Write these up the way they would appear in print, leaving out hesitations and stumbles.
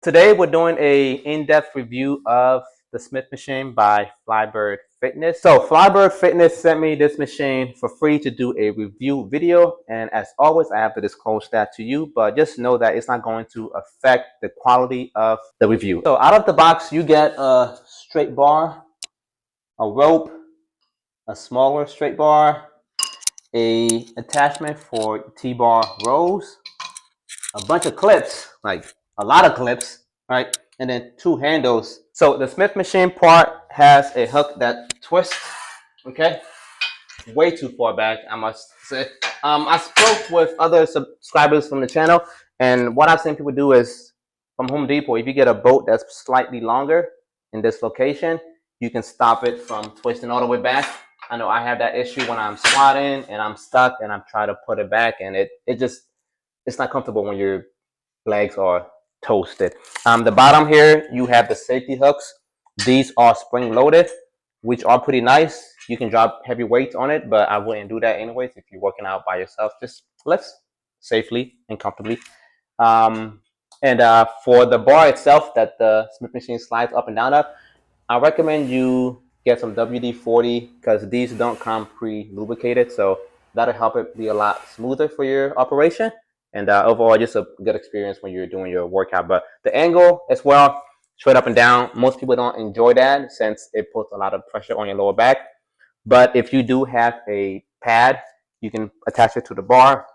Today we're doing a in-depth review of the Smith machine by Feier Fitness. So Feier Fitness sent me this machine for free to do a review video, and as always I have to disclose that to you, but just know that it's not going to affect the quality of the review. So out of the box you get a straight bar, a rope, a smaller straight bar, a attachment for T-bar rows, a bunch of clips, like a lot of clips, right? And then two handles. So the Smith machine part has a hook that twists, okay? Way too far back, I must say. I spoke with other subscribers from the channel, and what I've seen people do is from Home Depot, if you get a bolt that's slightly longer in this location, you can stop it from twisting all the way back. I know I have that issue when I'm squatting and I'm stuck and I'm trying to put it back, and it's not comfortable when your legs are toasted. The bottom here, you have the safety hooks. These are spring loaded, which are pretty nice. You can drop heavy weights on it, but I wouldn't do that anyways if you're working out by yourself. Just lift safely and comfortably. For the bar itself that the Smith machine slides up and down up, I recommend you get some WD-40 because these don't come pre-lubricated, so that'll help it be a lot smoother for your operation. And overall, just a good experience when you're doing your workout. But the angle as well, straight up and down, most people don't enjoy that since it puts a lot of pressure on your lower back. But if you do have a pad, you can attach it to the bar,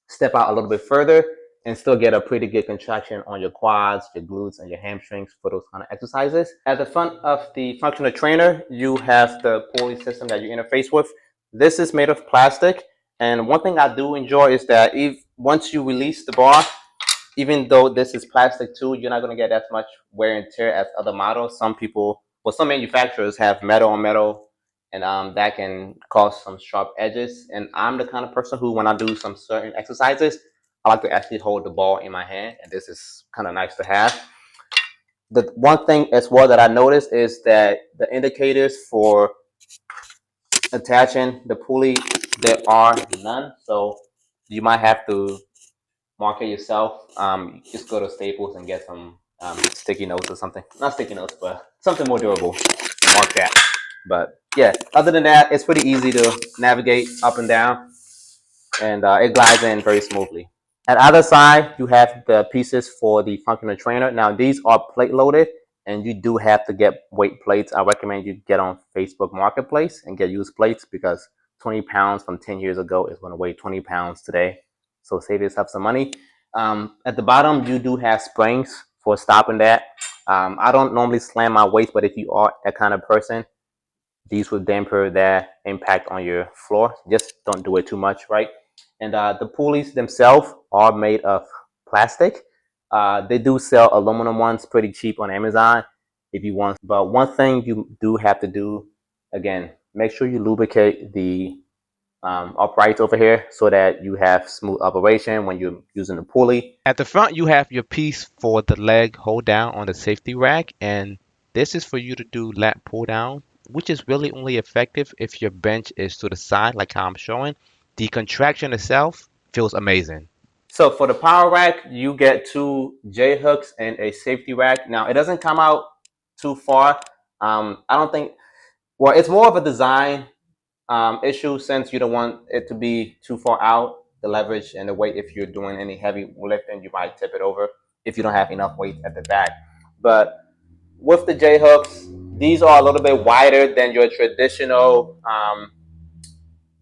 step out a little bit further, and still get a pretty good contraction on your quads, your glutes, and your hamstrings for those kind of exercises. At the front of the functional trainer, you have the pulley system that you interface with. This is made of plastic, and one thing I do enjoy is that once you release the bar, even though this is plastic too, you're not going to get as much wear and tear as other models. Some manufacturers have metal on metal, and that can cause some sharp edges. And I'm the kind of person who, when I do some certain exercises, I like to actually hold the ball in my hand, and this is kind of nice to have. The one thing as well that I noticed is that the indicators for attaching the pulley, there are none, so you might have to mark it yourself. Just go to Staples and get some sticky notes or something. Not sticky notes, but something more durable. Mark that. But yeah, other than that, it's pretty easy to navigate up and down, and it glides in very smoothly. At either side, you have the pieces for the functional trainer. Now, these are plate loaded, and you do have to get weight plates. I recommend you get on Facebook Marketplace and get used plates because 20 pounds from 10 years ago is going to weigh 20 pounds today. So save yourself some money. At the bottom, you do have springs for stopping that. I don't normally slam my weights, but if you are that kind of person, these will dampen that impact on your floor. Just don't do it too much, right? And the pulleys themselves are made of plastic. They do sell aluminum ones pretty cheap on Amazon if you want. But one thing you do have to do, again, make sure you lubricate the uprights over here so that you have smooth operation when you're using the pulley. At the front, you have your piece for the leg hold down on the safety rack, and this is for you to do lat pull down, which is really only effective if your bench is to the side, like how I'm showing. The contraction itself feels amazing. So for the power rack, you get two J hooks and a safety rack. Now it doesn't come out too far. I don't think. Well, it's more of a design issue since you don't want it to be too far out. The leverage and the weight. If you're doing any heavy lifting, you might tip it over if you don't have enough weight at the back. But with the J hooks, these are a little bit wider than your traditional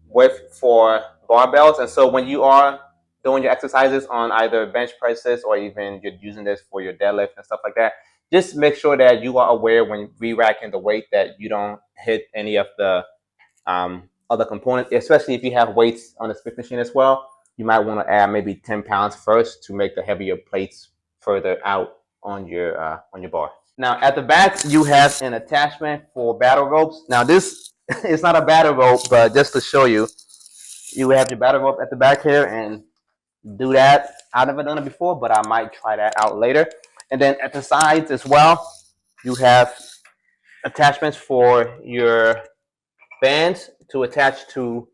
width for barbells, and so when you are doing your exercises on either bench presses or even you're using this for your deadlift and stuff like that, just make sure that you are aware when re-racking the weight that you don't hit any of the other components, especially if you have weights on the Smith machine as well. You might want to add maybe 10 pounds first to make the heavier plates further out on your bar. Now at the back you have an attachment for battle ropes. Now this is not a battle rope, but just to show you, you have your battle rope at the back here and do that. I've never done it before, but I might try that out later. And then at the sides as well, you have attachments for your bands to attach to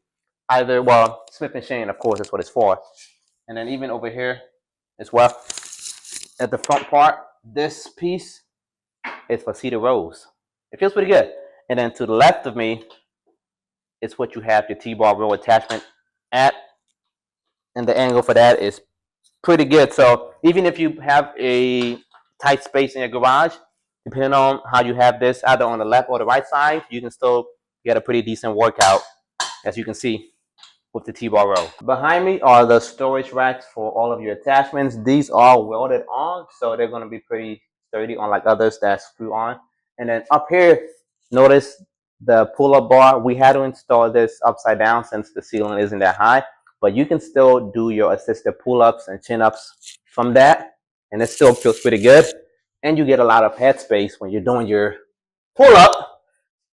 either, well, Smith and Shane, of course, that's what it's for. And then even over here as well, at the front part, this piece is for cedar rows. It feels pretty good. And then to the left of me is what you have your T-bar row attachment at, and the angle for that is pretty good. So even if you have a tight space in your garage, depending on how you have this, either on the left or the right side, you can still get a pretty decent workout, as you can see with the T-bar row. Behind me are the storage racks for all of your attachments. These are welded on, so they're going to be pretty sturdy, unlike others that screw on. And then up here, notice the pull-up bar. We had to install this upside down since the ceiling isn't that high, but you can still do your assisted pull-ups and chin-ups from that, and it still feels pretty good. And you get a lot of head space when you're doing your pull-up,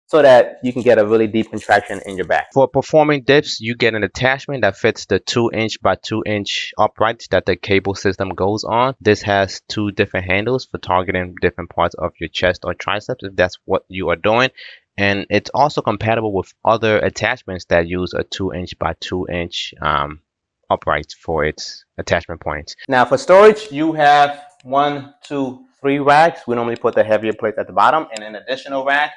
so that you can get a really deep contraction in your back. For performing dips, you get an attachment that fits the 2-inch by 2-inch uprights that the cable system goes on. This has two different handles for targeting different parts of your chest or triceps if that's what you are doing. And it's also compatible with other attachments that use a 2-inch by 2-inch uprights for its attachment points. Now for storage, you have 1, 2, 3 racks. We normally put the heavier plates at the bottom, and an additional rack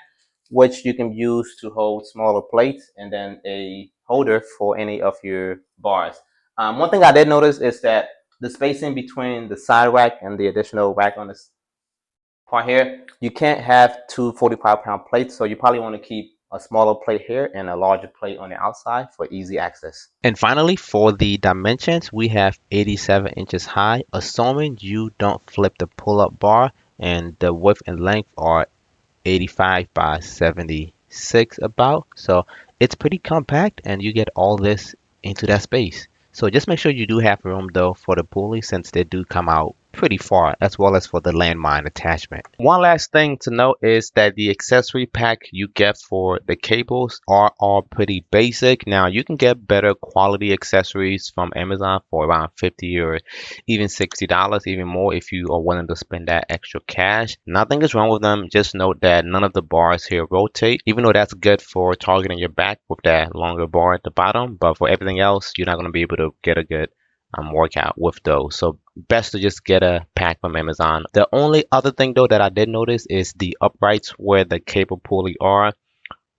which you can use to hold smaller plates, and then a holder for any of your bars. One thing I did notice is that the spacing between the side rack and the additional rack on this part here, you can't have two 45-pound plates, so you probably want to keep a smaller plate here and a larger plate on the outside for easy access. And finally, for the dimensions, we have 87 inches high, assuming you don't flip the pull-up bar, and the width and length are 85 by 76 about. So it's pretty compact, and you get all this into that space. So just make sure you do have room though for the pulley, since they do come out pretty far, as well as for the landmine attachment. One last thing to note is that the accessory pack you get for the cables are all pretty basic. Now you can get better quality accessories from Amazon for around $50 or even $60, even more if you are willing to spend that extra cash. Nothing is wrong with them. Just note that none of the bars here rotate, even though that's good for targeting your back with that longer bar at the bottom, but for everything else you're not going to be able to get a good workout with those. So best to just get a pack from Amazon. The only other thing though that I did notice is the uprights where the cable pulley are.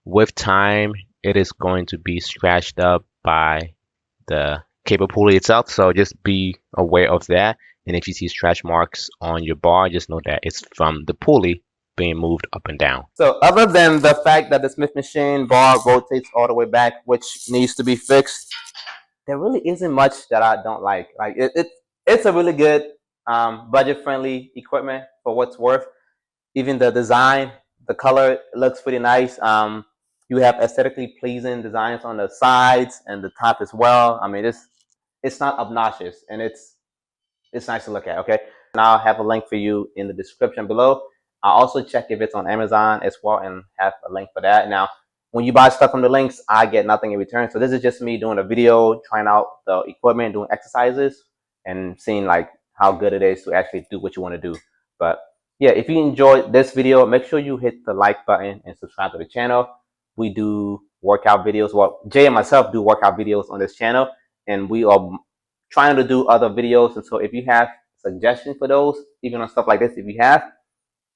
With time, it is going to be scratched up by the cable pulley itself, so just be aware of that. And if you see scratch marks on your bar, just know that it's from the pulley being moved up and down. So other than the fact that the Smith machine bar rotates all the way back, which needs to be fixed, there really isn't much that I don't like. Like it's a really good budget-friendly equipment for what's worth. Even the design, the color looks pretty nice. You have aesthetically pleasing designs on the sides and the top as well. I mean, it's not obnoxious, and it's nice to look at. Okay, and I'll have a link for you in the description below. I'll also check if it's on Amazon as well and have a link for that. Now, when you buy stuff from the links, I get nothing in return. So this is just me doing a video, trying out the equipment, doing exercises, and seeing like how good it is to actually do what you want to do. But yeah, if you enjoyed this video, make sure you hit the like button and subscribe to the channel. We do workout videos. Well, Jay and myself do workout videos on this channel, and we are trying to do other videos. And so if you have suggestions for those, even on stuff like this, if you have,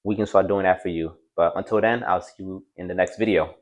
we can start doing that for you. But until then, I'll see you in the next video.